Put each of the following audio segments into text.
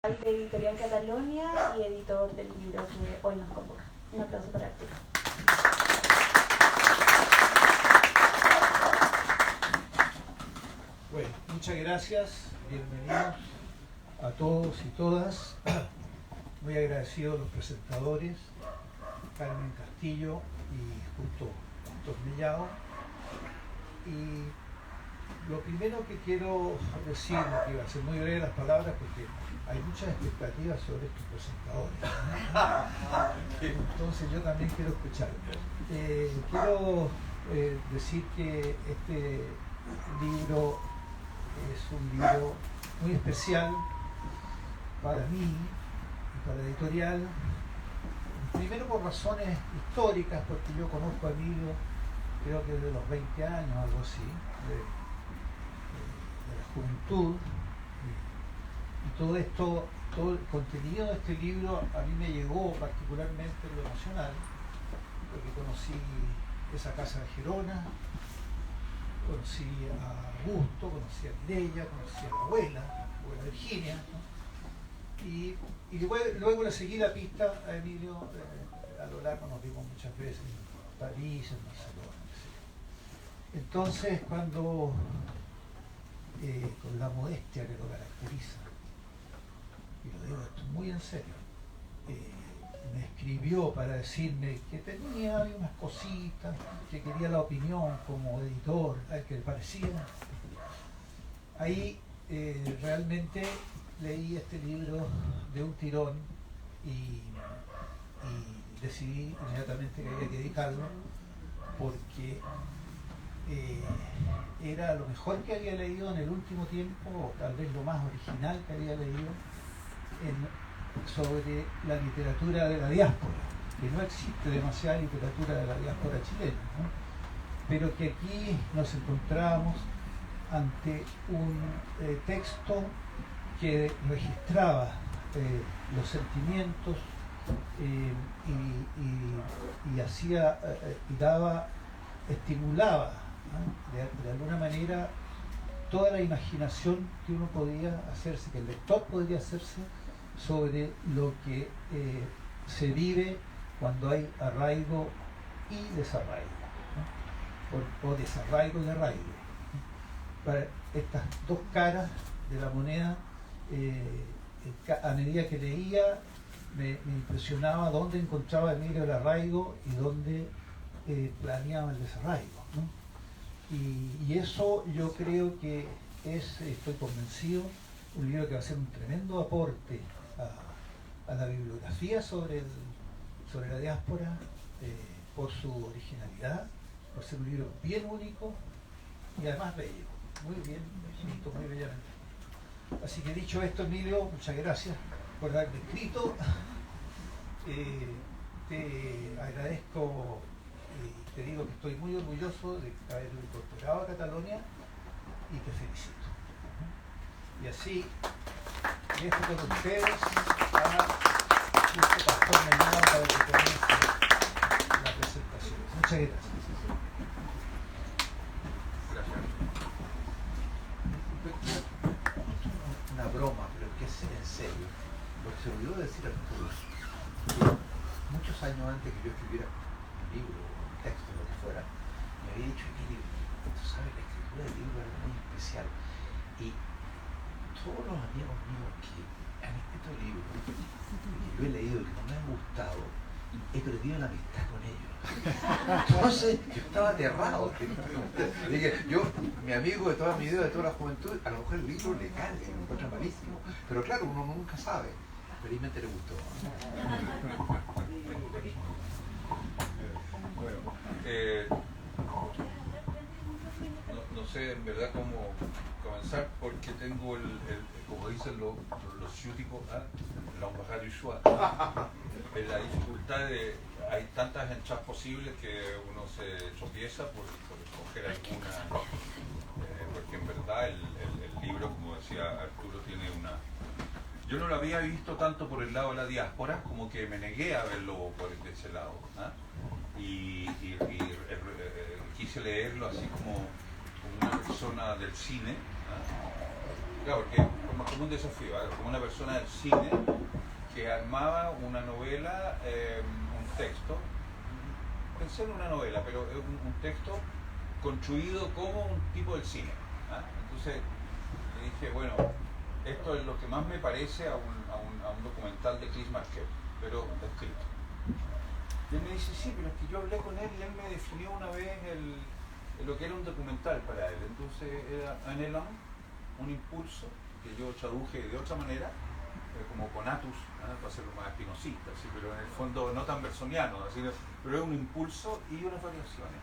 de Editorial Catalonia y editor del libro que hoy nos convoca. Un aplauso para Arturo. Bueno, muchas gracias, bienvenidos a todos y todas. Muy agradecido a los presentadores, Carmen Castillo y justo Pastor Mellado. Y lo primero que quiero decir, que va a ser muy breve las palabras porque hay muchas expectativas sobre estos presentadores, ¿no? Entonces yo también quiero escucharlos. Quiero decir que este libro es un libro muy especial para mí y para la editorial. Primero por razones históricas, porque yo conozco a Emilio creo que desde los 20 años, algo así, de la juventud. Y todo esto, todo el contenido de este libro a mí me llegó particularmente en lo emocional, porque conocí esa casa de Gerona, conocí a Augusto, conocí a Mireia, conocí a la abuela Virginia, ¿no? Y luego le seguí la pista a Emilio, a lo largo nos vimos muchas veces en París, en Barcelona, etc. Entonces cuando, con la modestia que lo caracteriza, y lo digo esto muy en serio, me escribió para decirme que tenía unas cositas, que quería la opinión como editor, a él que le parecía. Ahí realmente leí este libro de un tirón y decidí inmediatamente que había que dedicarlo porque era lo mejor que había leído en el último tiempo, o tal vez lo más original que había leído sobre la literatura de la diáspora, que no existe demasiada literatura de la diáspora chilena, ¿no? Pero que aquí nos encontramos ante un texto que registraba los sentimientos y hacía y daba, estimulaba, ¿no? de alguna manera toda la imaginación que uno podía hacerse, que el lector podría hacerse sobre lo que se vive cuando hay arraigo y desarraigo, ¿no? o desarraigo y arraigo, ¿no? Para estas dos caras de la moneda, a medida que leía me impresionaba dónde encontraba Emilio el arraigo y dónde planeaba el desarraigo, ¿no? Y eso yo creo que es, estoy convencido, un libro que va a ser un tremendo aporte a la bibliografía sobre la diáspora, por su originalidad, por ser un libro bien único y además bello, muy bien escrito, muy bellamente. Así que dicho esto, Emilio, muchas gracias por haberme escrito. Te agradezco y te digo que estoy muy orgulloso de haberlo incorporado a Catalonia y te felicito. Y así dejo con ustedes a este Pastor Mellado para que comience la presentación. Muchas gracias. Una broma, pero que es en serio. Lo que se olvidó decir Arturo, muchos años antes que yo escribiera un libro, un texto, lo que fuera, me había dicho que tú sabes, la escritura del libro era muy especial. Y todos los amigos míos que han escrito libros que yo he leído y que no me han gustado, he perdido la amistad con ellos. Entonces yo estaba aterrado. Dije, mi amigo de toda mi vida, de toda la juventud, a lo mejor el libro le cae, lo encuentra malísimo. Pero claro, uno nunca sabe. Felizmente le gustó. Bueno, no sé en verdad cómo comenzar porque tengo como dicen los ciúticos, la embajada du choix. La dificultad de, hay tantas entradas posibles que uno se tropieza por escoger alguna, porque en verdad el libro, como decía Arturo, tiene una... Yo no lo había visto tanto por el lado de la diáspora, como que me negué a verlo por ese lado, ¿eh? Y quise leerlo así como una persona del cine, ¿eh? Claro, porque como un desafío, como una persona del cine que armaba una novela, un texto, pensé en una novela, pero es un texto construido como un tipo del cine. Entonces dije, bueno, esto es lo que más me parece a un documental de Chris Marker, pero escrito. Y él me dice, sí, pero es que yo hablé con él y él me definió una vez lo que era un documental para él. Entonces era un élan, un impulso, que yo traduje de otra manera, como conatus, para hacerlo más espinosista, ¿sí? Pero en el fondo no tan bersoniano, ¿sí? Pero es un impulso y unas variaciones.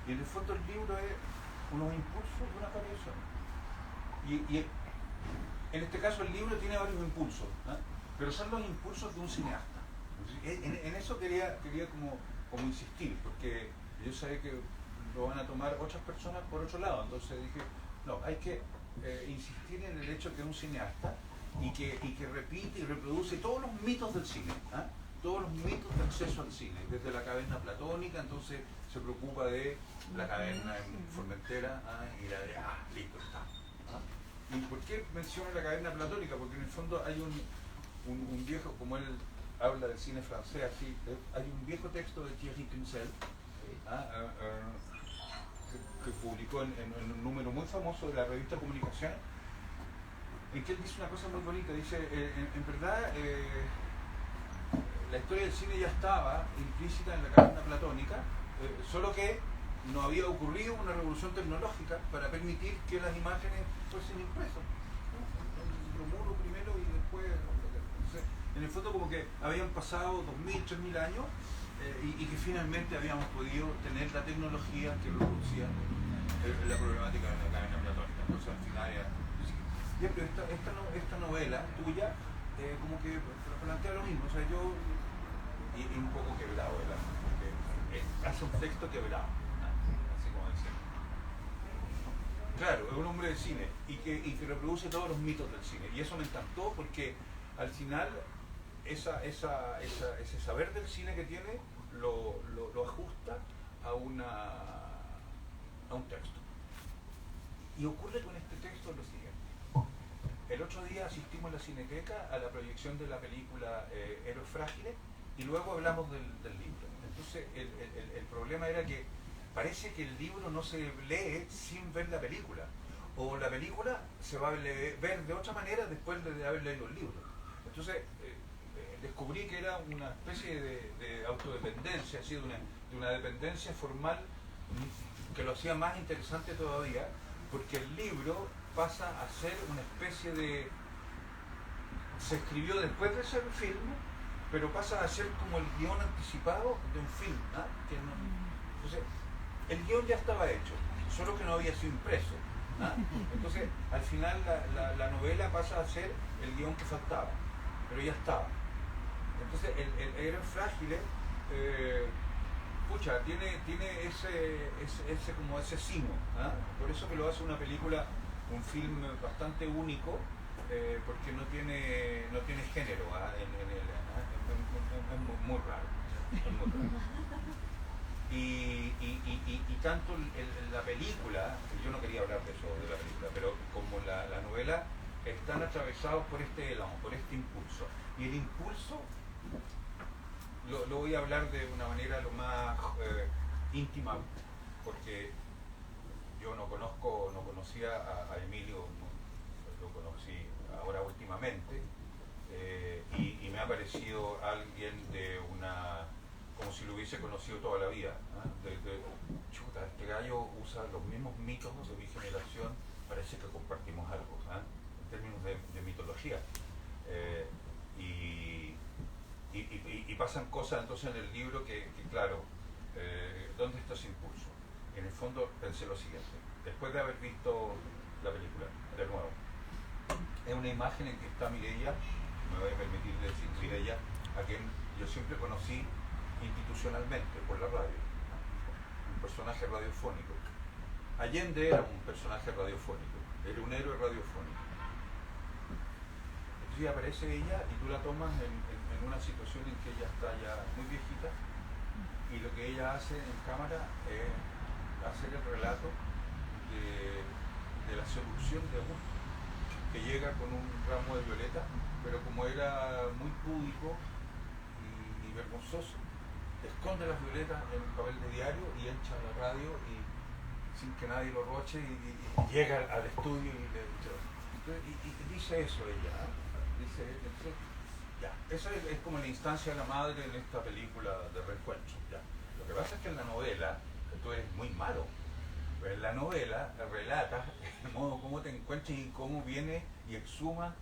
Y en el fondo el libro es unos impulsos y unas variaciones. Y en este caso el libro tiene varios impulsos, pero son los impulsos de un cineasta. En eso quería como insistir, porque yo sabía que lo van a tomar otras personas por otro lado. Entonces dije, no, hay que insistir en el hecho que es un cineasta y que repite y reproduce todos los mitos del cine, todos los mitos de acceso al cine, desde la caverna platónica. Entonces se preocupa de la caverna en Formentera y la de, listo, está. ¿Y por qué menciona la caverna platónica? Porque en el fondo hay un viejo, como él habla del cine francés, así, hay un viejo texto de Thierry Clemenceau, que publicó en un número muy famoso de la revista Comunicación, en que él dice una cosa muy bonita. Dice, en verdad, la historia del cine ya estaba implícita en la caverna platónica, solo que no había ocurrido una revolución tecnológica para permitir que las imágenes fuesen impresas. Lo muro primero y después. En el fondo como que habían pasado 2000, 3000 años y que finalmente habíamos podido tener la tecnología que reproducía la problemática de la caverna platónica. Entonces al final era... Ya, pero esta novela tuya como que plantea lo mismo. O sea, yo... Y un poco quebrado, ¿verdad? Porque hace un texto quebrado. Así como decía. Claro, es un hombre de cine y que reproduce todos los mitos del cine. Y eso me encantó porque al final... ese saber del cine que tiene lo ajusta a un texto. Y ocurre con este texto lo siguiente. El otro día asistimos en la Cineteca a la proyección de la película Héroes Frágiles y luego hablamos del libro. Entonces el problema era que parece que el libro no se lee sin ver la película, o la película se va a ver de otra manera después de haber leído el libro. Entonces descubrí que era una especie de autodependencia, así, de una dependencia formal que lo hacía más interesante todavía, porque el libro pasa a ser una especie de... Se escribió después de ser film, pero pasa a ser como el guión anticipado de un film. Entonces, el guión ya estaba hecho, solo que no había sido impreso. Entonces, al final la novela pasa a ser el guión que faltaba, pero ya estaba. Entonces el Héroes Frágiles tiene ese sino, por eso que lo hace una película, un film bastante único, porque no tiene género es muy raro, y tanto la película, yo no quería hablar de eso de la película, pero como la novela están atravesados por este impulso, y el impulso lo voy a hablar de una manera lo más íntima, porque yo no conocía a Emilio, lo conocí ahora últimamente, y me ha parecido alguien como si lo hubiese conocido toda la vida. Chuta, este gallo usa los mismos mitos de mi generación, parece que compartimos algo, en términos de mitología. Y pasan cosas entonces en el libro que claro, ¿dónde está ese impulso? En el fondo pensé lo siguiente, después de haber visto la película de nuevo, es una imagen en que está Mireia, me voy a permitir decir Mireia, a quien yo siempre conocí institucionalmente por la radio, un personaje radiofónico. Allende era un personaje radiofónico, era un héroe radiofónico. Entonces aparece ella y tú la tomas en una situación en que ella está ya muy viejita, y lo que ella hace en cámara es hacer el relato de la seducción de Augusto. que llega con un ramo de violeta, pero como era muy púdico y vergonzoso, esconde las violetas en un papel de diario y echa a la radio y sin que nadie lo roche y llega al estudio y le dice eso ella, ¿eh? Dice, entonces, ya, esa es como la instancia de la madre en esta película de reencuentro. Ya. Lo que pasa es que en la novela, tú eres muy malo, pero en la novela relatas el modo cómo te encuentras y cómo viene y exhuma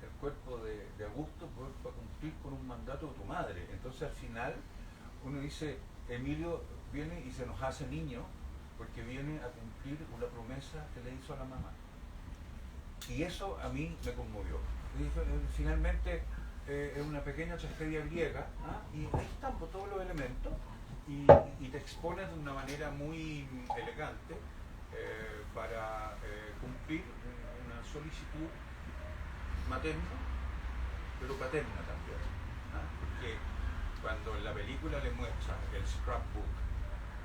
el cuerpo de Augusto para cumplir con un mandato de tu madre. Entonces al final uno dice, Emilio viene y se nos hace niño porque viene a cumplir una promesa que le hizo a la mamá. Y eso a mí me conmovió. Finalmente es una pequeña tragedia griega, ¿ah? Y ahí están por todos los elementos y te expones de una manera muy elegante para cumplir una solicitud materna, pero paterna también, ¿ah? Porque cuando en la película le muestra el scrapbook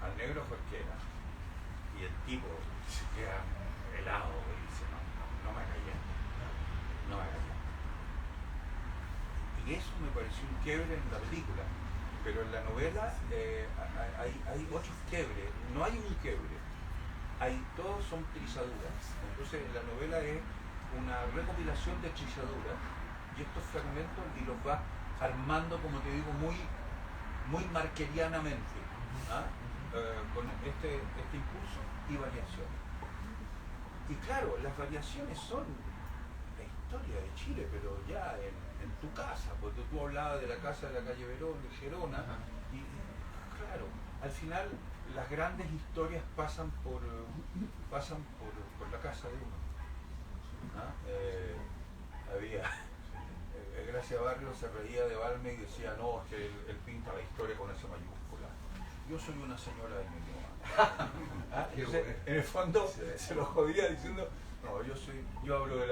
al negro Jorquera y el tipo se queda helado y dice, no me callé, no me callé. Y eso me pareció un quiebre en la película, pero en la novela hay otros quiebres, no hay un quiebre, todos son trizaduras. Entonces la novela es una recopilación de trizaduras y estos fragmentos y los va armando, como te digo, muy marquerianamente, ¿ah? Con este impulso y variaciones. Y claro, las variaciones son la historia de Chile, pero ya en tu casa, porque tú hablabas de la casa de la calle Verón, de Gerona, y claro, al final las grandes historias pasan por la casa de uno. ¿Ah? Gracia Barrio se reía de Balme y decía, no, es que él pinta la historia con esa mayúscula. Yo soy una señora de mi mamá. ¿Ah? Entonces, en el fondo se lo jodía diciendo, no, yo hablo de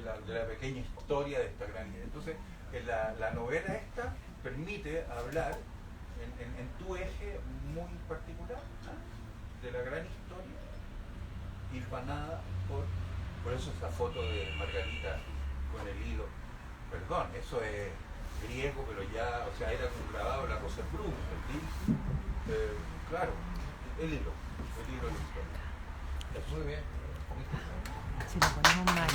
la pequeña historia de esta gran idea. Entonces, la novela esta permite hablar en tu eje muy particular, ¿ah? De la gran historia, hilvanada por eso esa foto de Margarita con el hilo. Perdón, eso es griego, pero ya, o sea, era como grabado la Rosa Cruz, claro, el hilo de la historia. Eso. Muy bien. Si lo ponemos mal,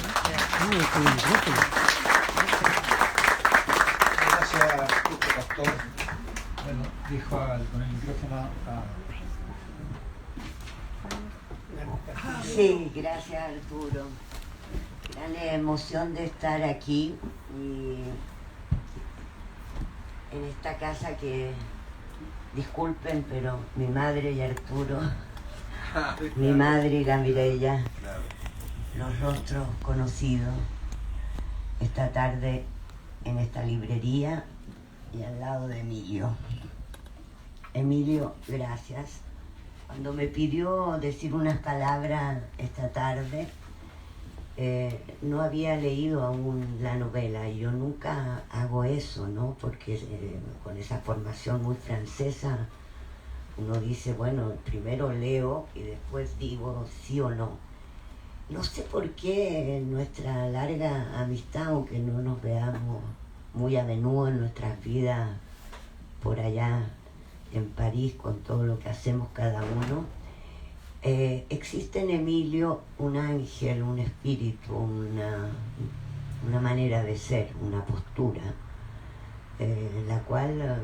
Gracias, Pastor. Bueno, dijo con el micrófono Sí, gracias Arturo. Gran emoción de estar aquí y en esta casa que, disculpen, pero mi madre y Arturo, mi madre y la Mireya, los rostros conocidos, esta tarde en esta librería y al lado de Emilio. Emilio, gracias. Cuando me pidió decir unas palabras esta tarde, no había leído aún la novela y yo nunca hago eso, ¿no? Porque con esa formación muy francesa uno dice, bueno, primero leo y después digo sí o no. No sé por qué en nuestra larga amistad, aunque no nos veamos muy a menudo en nuestras vidas por allá en París con todo lo que hacemos cada uno, existe en Emilio un ángel, un espíritu, una manera de ser, una postura, en la cual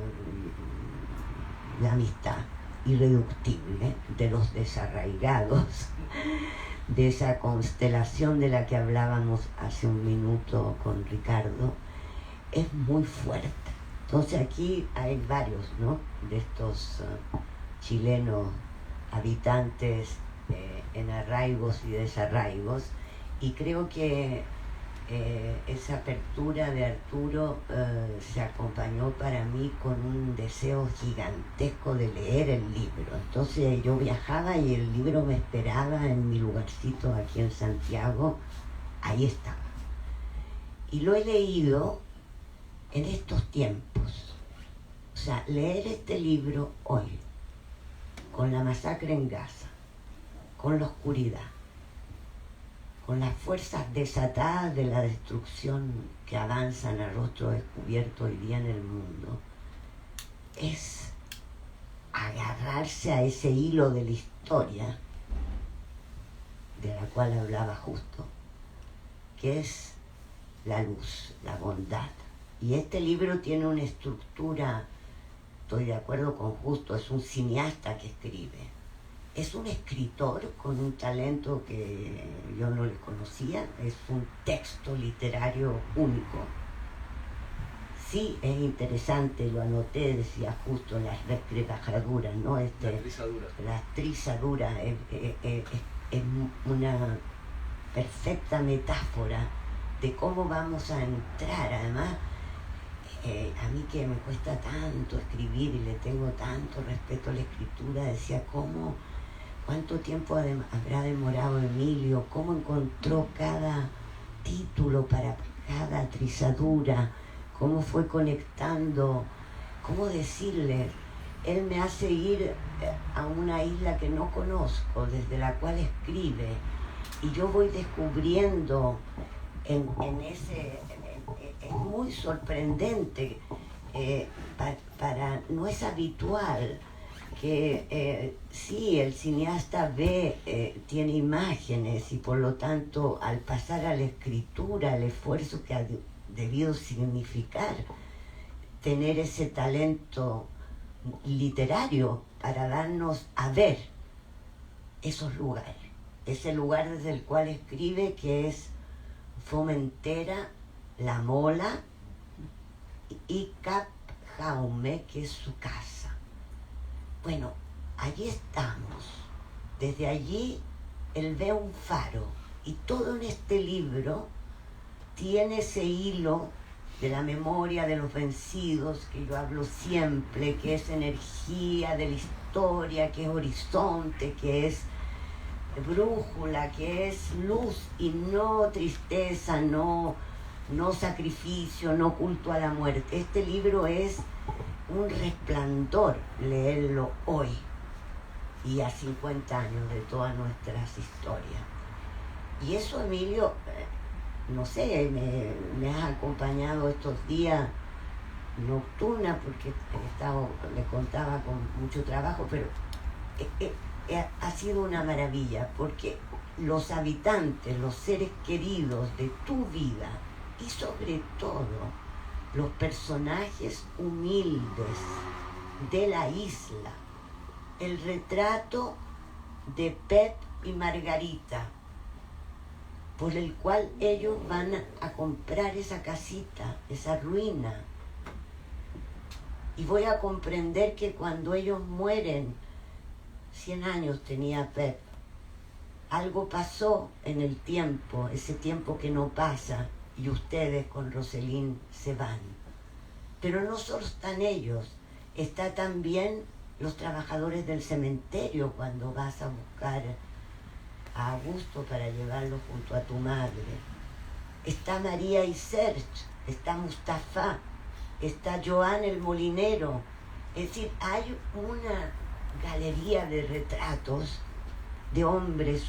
la amistad irreductible de los desarraigados, de esa constelación de la que hablábamos hace un minuto con Ricardo, es muy fuerte. Entonces aquí hay varios, ¿no?, de estos chilenos habitantes en arraigos y desarraigos, y creo que esa apertura de Arturo se acompañó para mí con un deseo gigantesco de leer el libro. Entonces yo viajaba y el libro me esperaba en mi lugarcito aquí en Santiago, ahí estaba. Y lo he leído en estos tiempos. O sea, leer este libro hoy, con la masacre en Gaza, con la oscuridad, con las fuerzas desatadas de la destrucción que avanzan a rostro descubierto hoy día en el mundo, es agarrarse a ese hilo de la historia de la cual hablaba Justo, que es la luz, la bondad. Y este libro tiene una estructura, estoy de acuerdo con Justo, es un cineasta que escribe. Es un escritor con un talento que yo no le conocía, es un texto literario único. Sí, es interesante, lo anoté, decía Justo, las resquebrajaduras, ¿no? La trizadura. La trizadura es una perfecta metáfora de cómo vamos a entrar. Además, a mí que me cuesta tanto escribir y le tengo tanto respeto a la escritura, decía cuánto tiempo habrá demorado Emilio, cómo encontró cada título para cada trizadura, cómo fue conectando, cómo decirle. Él me hace ir a una isla que no conozco, desde la cual escribe, y yo voy descubriendo es muy sorprendente, no es habitual que sí, el cineasta tiene imágenes y por lo tanto al pasar a la escritura, el esfuerzo que ha debido significar tener ese talento literario para darnos a ver esos lugares, ese lugar desde el cual escribe, que es Formentera, La Mola y Cap Jaume, que es su casa. Bueno, allí estamos. Desde allí él ve un faro y todo en este libro tiene ese hilo de la memoria de los vencidos, que yo hablo siempre, que es energía de la historia, que es horizonte, que es brújula, que es luz y no tristeza, no sacrificio, no culto a la muerte. Este libro es un resplandor leerlo hoy y a 50 años de todas nuestras historias. Y eso, Emilio, no sé, me has acompañado estos días nocturna, porque le contaba con mucho trabajo, pero ha sido una maravilla, porque los habitantes, los seres queridos de tu vida, y sobre todo los personajes humildes de la isla, el retrato de Pep y Margarita, por el cual ellos van a comprar esa casita, esa ruina. Y voy a comprender que cuando ellos mueren, 100 años tenía Pep, algo pasó en el tiempo, ese tiempo que no pasa, y ustedes con Roselín se van. Pero no solo están ellos, está también los trabajadores del cementerio cuando vas a buscar a Augusto para llevarlo junto a tu madre. Está María y Serge, está Mustafa, está Joan el molinero. Es decir, hay una galería de retratos de hombres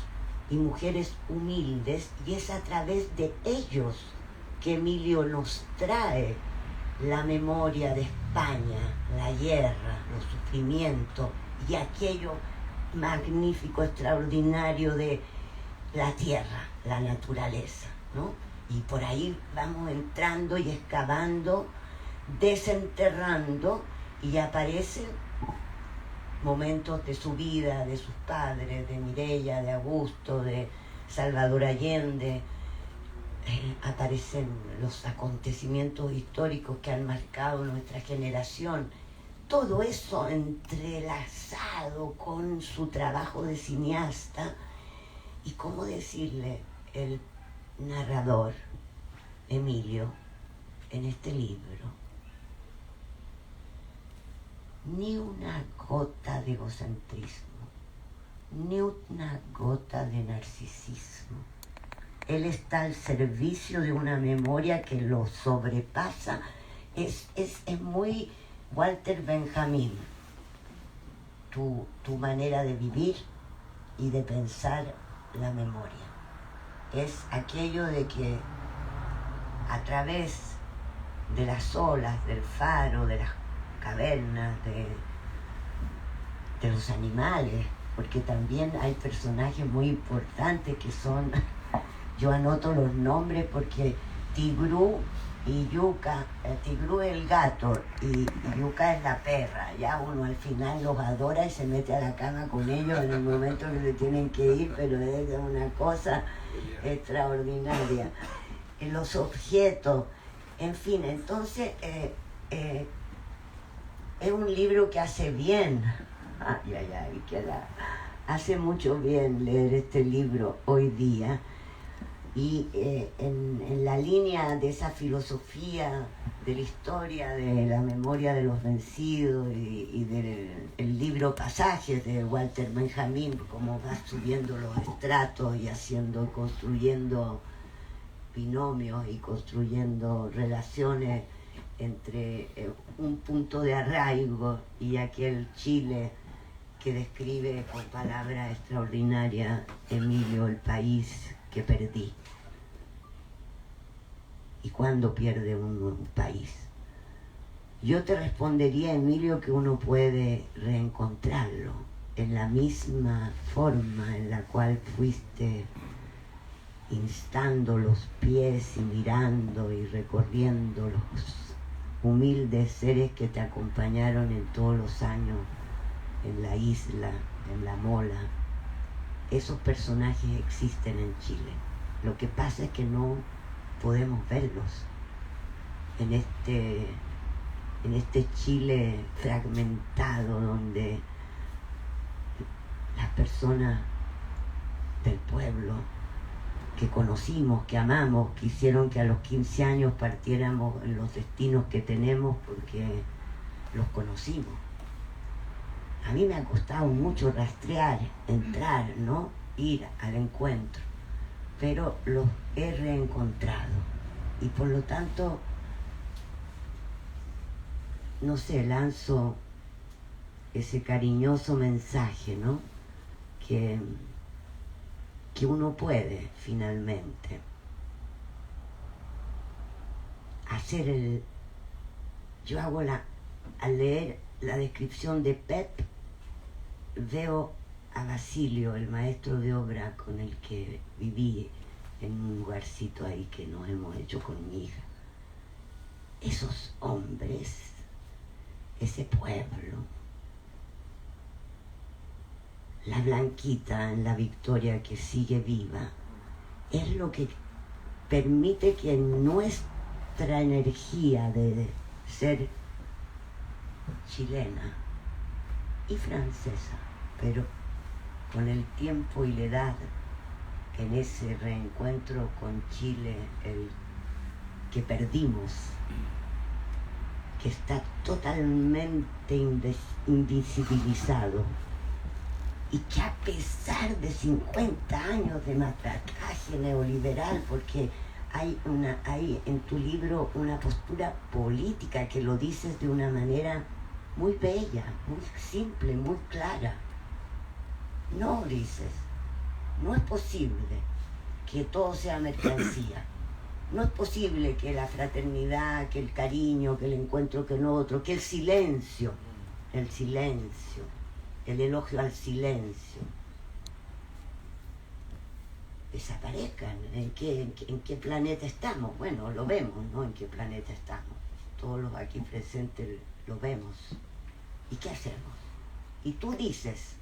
y mujeres humildes, y es a través de ellos que Emilio nos trae la memoria de España, la guerra, los sufrimientos y aquello magnífico, extraordinario de la tierra, la naturaleza, ¿no? Y por ahí vamos entrando y excavando, desenterrando, y aparecen momentos de su vida, de sus padres, de Mireia, de Augusto, de Salvador Allende. Aparecen los acontecimientos históricos que han marcado nuestra generación. Todo eso entrelazado con su trabajo de cineasta, y cómo decirle, el narrador Emilio en este libro, ni una gota de egocentrismo, ni una gota de narcisismo. Él está al servicio de una memoria que lo sobrepasa. Es muy Walter Benjamin, tu manera de vivir y de pensar la memoria. es aquello de que a través de las olas, del faro, de las cavernas, de los animales, porque también hay personajes muy importantes que son, yo anoto los nombres porque Tigrú y Yuca, Tigrú es el gato y Yuca es la perra, ya uno al final los adora y se mete a la cama con ellos en el momento que se tienen que ir, pero es una cosa extraordinaria. Los objetos, en fin, entonces es un libro que hace bien, hace mucho bien leer este libro hoy día. Y en la línea de esa filosofía de la historia, de la memoria de los vencidos y del libro Pasajes de Walter Benjamin, como va subiendo los estratos y construyendo binomios y construyendo relaciones entre un punto de arraigo y aquel Chile que describe con palabras extraordinarias Emilio, el país que perdí. ¿Y cuándo pierde uno un país? Yo te respondería, Emilio, que uno puede reencontrarlo en la misma forma en la cual fuiste instando los pies y mirando y recorriendo los humildes seres que te acompañaron en todos los años en la isla, en la mola. Esos personajes existen en Chile. Lo que pasa es que no podemos verlos en este Chile fragmentado donde las personas del pueblo que conocimos, que amamos, quisieron que a los 15 años partiéramos en los destinos que tenemos porque los conocimos. A mí me ha costado mucho rastrear, entrar, ¿no? Ir al encuentro, pero los he reencontrado y por lo tanto, no sé, lanzo ese cariñoso mensaje, ¿no? Que uno puede finalmente hacer yo hago al leer la descripción de Pep, veo a Basilio, el maestro de obra con el que viví en un lugarcito ahí que nos hemos hecho con mi hija. Esos hombres, ese pueblo, la Blanquita en la Victoria que sigue viva, es lo que permite que nuestra energía de ser chilena y francesa, pero con el tiempo y la edad, en ese reencuentro con Chile, el que perdimos, que está totalmente invisibilizado, y que a pesar de 50 años de matracaje neoliberal, porque hay en tu libro una postura política que lo dices de una manera muy bella, muy simple, muy clara. No, dices, no es posible que todo sea mercancía. No es posible que la fraternidad, que el cariño, que el encuentro con otro, que el silencio, el elogio al silencio, desaparezcan. ¿En qué planeta estamos? Bueno, lo vemos, ¿no? ¿En qué planeta estamos? Todos los aquí presentes lo vemos. ¿Y qué hacemos? Y tú dices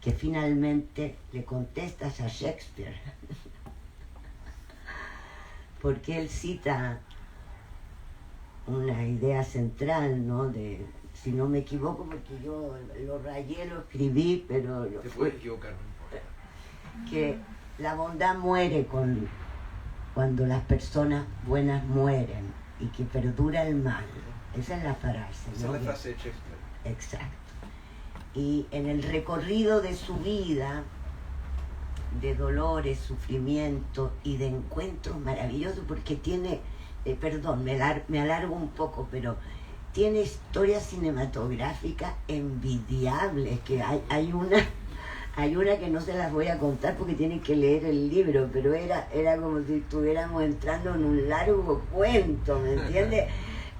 que finalmente le contestas a Shakespeare, porque él cita una idea central, ¿no? Si no me equivoco, porque yo lo rayé, lo escribí, pero... Te puedes equivocar. Que la bondad muere cuando las personas buenas mueren y que perdura el mal. Esa es la frase, ¿no? Esa es la frase de Shakespeare. Exacto. Y en el recorrido de su vida, de dolores, sufrimiento y de encuentros maravillosos, porque tiene, me alargo un poco, pero tiene historias cinematográficas envidiables, que hay Hay una que no se las voy a contar porque tienen que leer el libro, pero era como si estuviéramos entrando en un largo cuento, ¿me entiendes?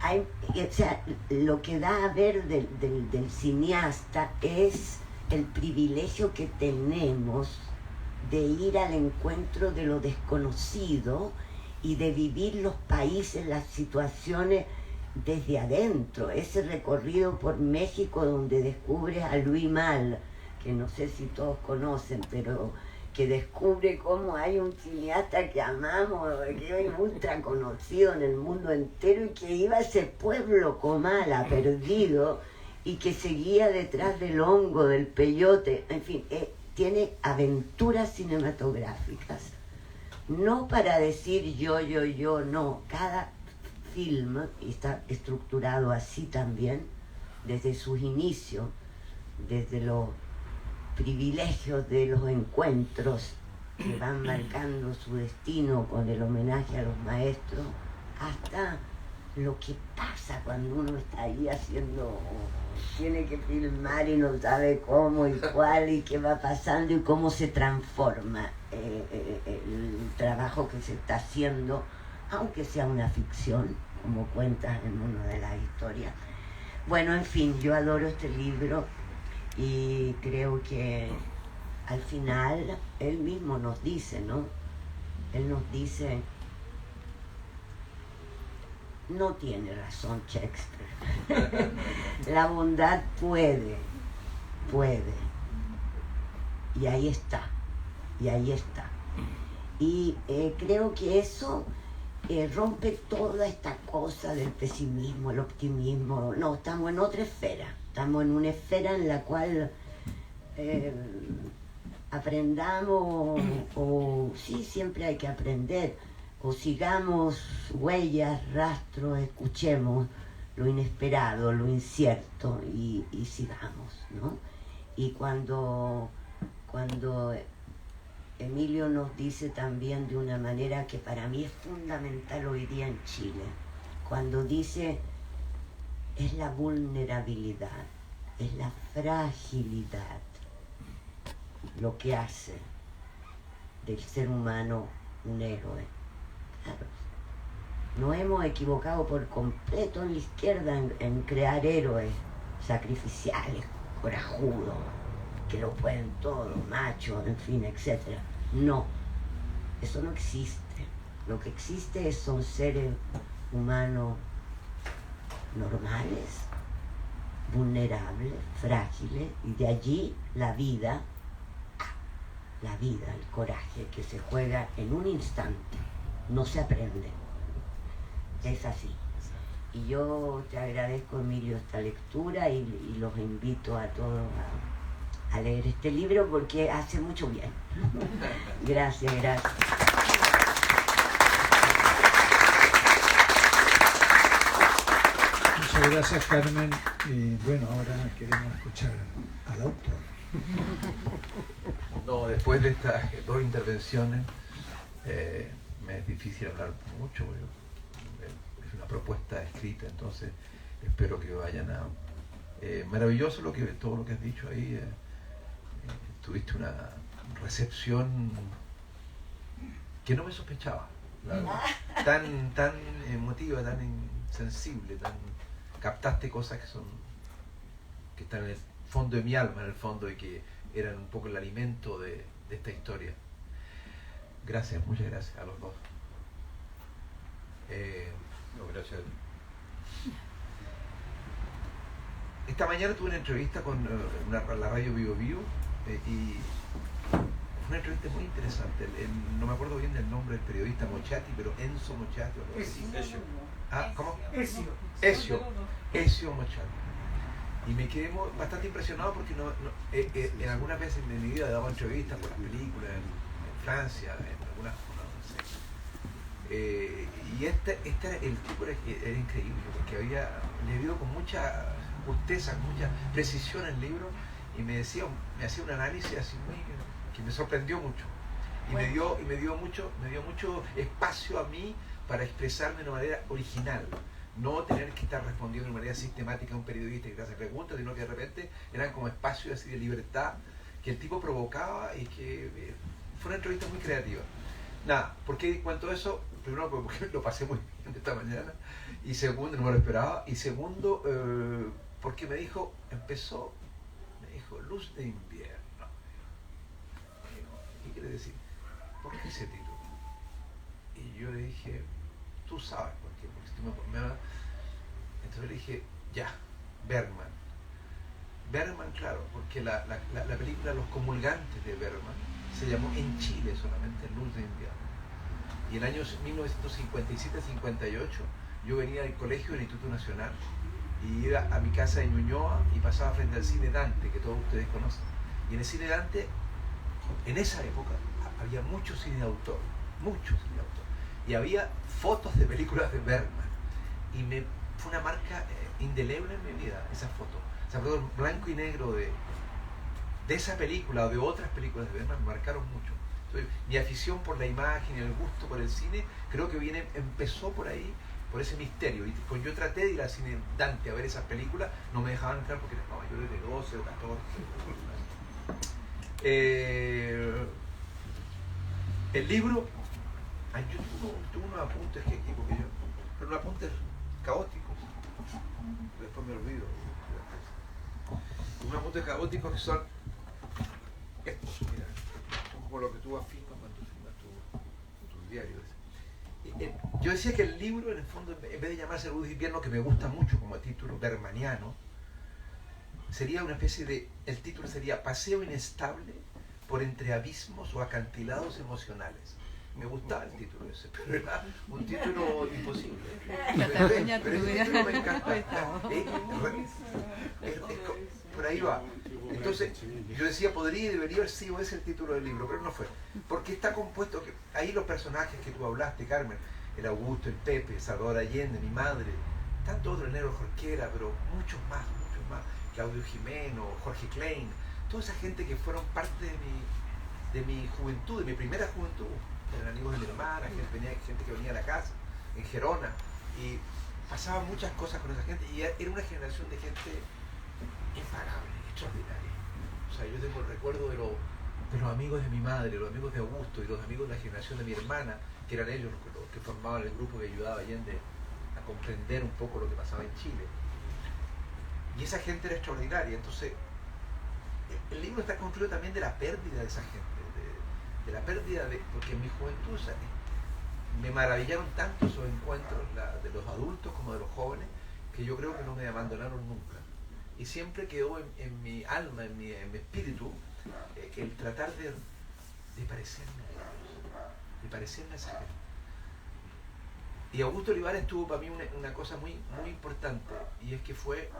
O sea, lo que da a ver del cineasta es el privilegio que tenemos de ir al encuentro de lo desconocido y de vivir los países, las situaciones desde adentro. Ese recorrido por México donde descubres a Luis Mal, que no sé si todos conocen, pero que descubre cómo hay un cineasta que amamos, que es ultra conocido en el mundo entero y que iba a ese pueblo Comala perdido y que seguía detrás del hongo, del peyote, en fin, tiene aventuras cinematográficas. No para decir yo, no. Cada film está estructurado así también, desde sus inicios, desde los privilegios de los encuentros que van marcando su destino con el homenaje a los maestros, hasta lo que pasa cuando uno está ahí haciendo, tiene que filmar y no sabe cómo y cuál y qué va pasando y cómo se transforma el trabajo que se está haciendo, aunque sea una ficción, como cuentas en una de las historias. Bueno, en fin, yo adoro este libro y creo que al final él mismo nos dice, ¿no? Él nos dice, no tiene razón Shakespeare. La bondad puede. Y ahí está. Y creo que eso rompe toda esta cosa del pesimismo, el optimismo. No, estamos en otra esfera. Estamos en una esfera en la cual aprendamos, o sí, siempre hay que aprender, o sigamos huellas, rastros, escuchemos lo inesperado, lo incierto y sigamos, ¿no? Y cuando Emilio nos dice también de una manera que para mí es fundamental hoy día en Chile, cuando dice es la vulnerabilidad, es la fragilidad lo que hace del ser humano un héroe. Claro, nos hemos equivocado por completo en la izquierda en crear héroes sacrificiales, corajudos, que lo pueden todo, machos, en fin, etc. No, eso no existe. Lo que existe son seres humanos normales, vulnerables, frágiles, y de allí la vida, el coraje que se juega en un instante, no se aprende. Es así. Y yo te agradezco, Emilio, esta lectura y los invito a todos a leer este libro porque hace mucho bien. Gracias. Muchas gracias, Carmen. Y bueno, ahora queremos escuchar al autor. No, después de estas dos intervenciones me es difícil hablar mucho. Es una propuesta escrita, entonces espero que vayan a... maravilloso todo lo que has dicho ahí. Tuviste una recepción que no me sospechaba, la verdad. Tan emotiva, tan sensible, captaste cosas que están en el fondo de mi alma, en el fondo, y que eran un poco el alimento de esta historia. Gracias, muchas gracias a los dos. No, gracias. Esta mañana tuve una entrevista con la radio Bio Bio y fue una entrevista muy interesante. No me acuerdo bien del nombre del periodista Mochati, pero Enzo Mochati. ¿Cómo? Ezio Mochati. Y me quedé bastante impresionado porque en algunas veces en mi vida he dado entrevistas por las películas en Francia, en algunas no sé. Y el tipo era increíble porque le había con mucha justeza, con mucha precisión el libro y me hacía un análisis así que me sorprendió mucho. Y me dio mucho espacio a mí para expresarme de una manera original. No tener que estar respondiendo de manera sistemática a un periodista que te hace preguntas, sino que de repente eran como espacios así de libertad que el tipo provocaba y que fue una entrevista muy creativa. Nada, ¿por qué cuento eso? Primero porque lo pasé muy bien esta mañana, y segundo, no me lo esperaba, y segundo, porque me dijo, Luz de Invierno. ¿Qué quiere decir? ¿Por qué ese título? Y yo le dije, tú sabes por qué, porque si tú me entonces le dije, ya, Bergman. Bergman, claro, porque la película Los Comulgantes de Bergman se llamó en Chile solamente Luz de Invierno. Y en el año 1957-58 yo venía del colegio del Instituto Nacional y iba a mi casa de Ñuñoa y pasaba frente al cine Dante, que todos ustedes conocen. Y en el cine Dante, en esa época, había mucho cine de autor, y había fotos de películas de Bergman. Y fue una marca indeleble en mi vida, esa foto. O sea, perdón, blanco y negro de esa película o de otras películas de Bergman me marcaron mucho. Entonces, mi afición por la imagen y el gusto por el cine, creo que empezó por ahí, por ese misterio. Y cuando yo traté de ir al cine Dante a ver esas películas, no me dejaban entrar porque era mayor de 12 o 14. El libro, yo tuve unos apuntes pero unos apuntes caóticos. Después me olvido. Unos apuntes caóticos que son estos, mira, son como lo que tú afirmas cuando firmas tu diario. Yo decía que el libro, en el fondo, en vez de llamarse Luz de Invierno, que me gusta mucho como título, bergmaniano, sería una especie de, el título sería Paseo inestable por entre abismos o acantilados emocionales. Me gustaba el título ese, pero era un título imposible. Pero el título me encanta. Por ahí va. Entonces, yo decía, podría y debería haber sido ese el título del libro, pero no fue. Porque está compuesto, ahí los personajes que tú hablaste, Carmen, el Augusto, el Pepe, Salvador Allende, mi madre, tanto otro, el Negro Jorquera, pero muchos más, Claudio Jimeno, Jorge Klein, toda esa gente que fueron parte de mi juventud, de mi primera juventud. Eran amigos de mi hermana, gente que venía a la casa, en Gerona, y pasaban muchas cosas con esa gente, y era una generación de gente impagable, extraordinaria. O sea, yo tengo el recuerdo de los amigos de mi madre, los amigos de Augusto y los amigos de la generación de mi hermana, que eran ellos los que formaban el grupo que ayudaba a Allende a comprender un poco lo que pasaba en Chile. Y esa gente era extraordinaria. Entonces, el libro está construido también de la pérdida de esa gente, de la pérdida porque en mi juventud, o sea, me maravillaron tanto esos encuentros de los adultos como de los jóvenes, que yo creo que no me abandonaron nunca. Y siempre quedó en mi alma, en mi espíritu, el tratar de parecerme a ellos, de parecerme a esa gente. Y Augusto Olivares tuvo para mí una cosa muy, muy importante, y es que fue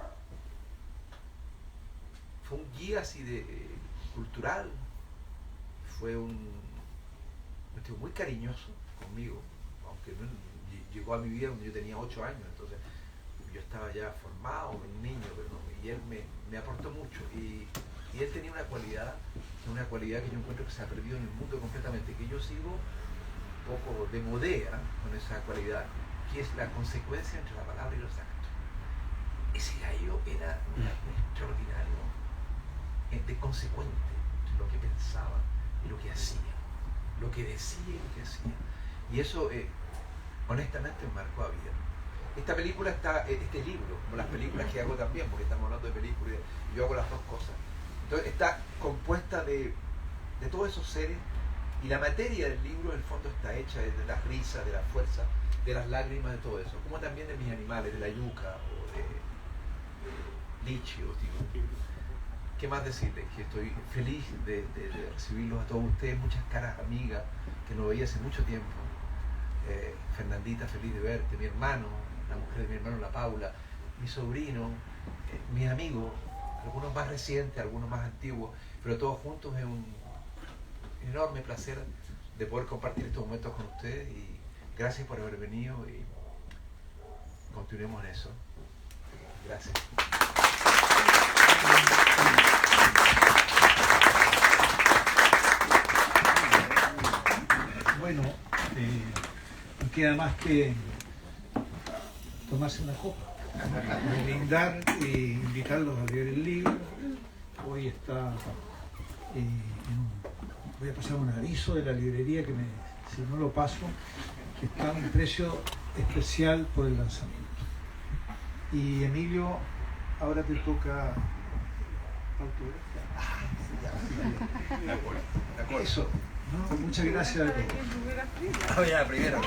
un guía así cultural, fue un tipo muy cariñoso conmigo, aunque llegó a mi vida cuando yo tenía 8 años, entonces yo estaba ya formado, un niño, pero no, y él me aportó mucho, y él tenía una cualidad que yo encuentro que se ha perdido en el mundo completamente, que yo sigo un poco de modea con esa cualidad, que es la consecuencia entre la palabra y los actos. Ese gallo era extraordinario, de consecuente entre lo que pensaba y lo que hacía, lo que decía y lo que hacía. Y eso, honestamente, me marcó a vida. Esta película este libro, como las películas que hago también, porque estamos hablando de películas, y yo hago las dos cosas. Entonces está compuesta de todos esos seres, y la materia del libro en el fondo está hecha de las risas, de la fuerza, de las lágrimas, de todo eso, como también de mis animales, de la yuca o de lichio, digo. ¿Qué más decirles? Que estoy feliz de recibirlos a todos ustedes, muchas caras amigas que no veía hace mucho tiempo. Fernandita, feliz de verte, mi hermano, la mujer de mi hermano, la Paula, mi sobrino, mis amigos, algunos más recientes, algunos más antiguos, pero todos juntos. Es un enorme placer de poder compartir estos momentos con ustedes, y gracias por haber venido, y continuemos en eso. Gracias. Bueno, no queda más que tomarse una copa, brindar e invitarlos a leer el libro. Hoy está voy a pasar un aviso de la librería que si no lo paso, que está a un precio especial por el lanzamiento. Y Emilio, ahora te toca autografiar. De acuerdo. Eso, ¿no? Muchas gracias a todos. Ah, ya, primero.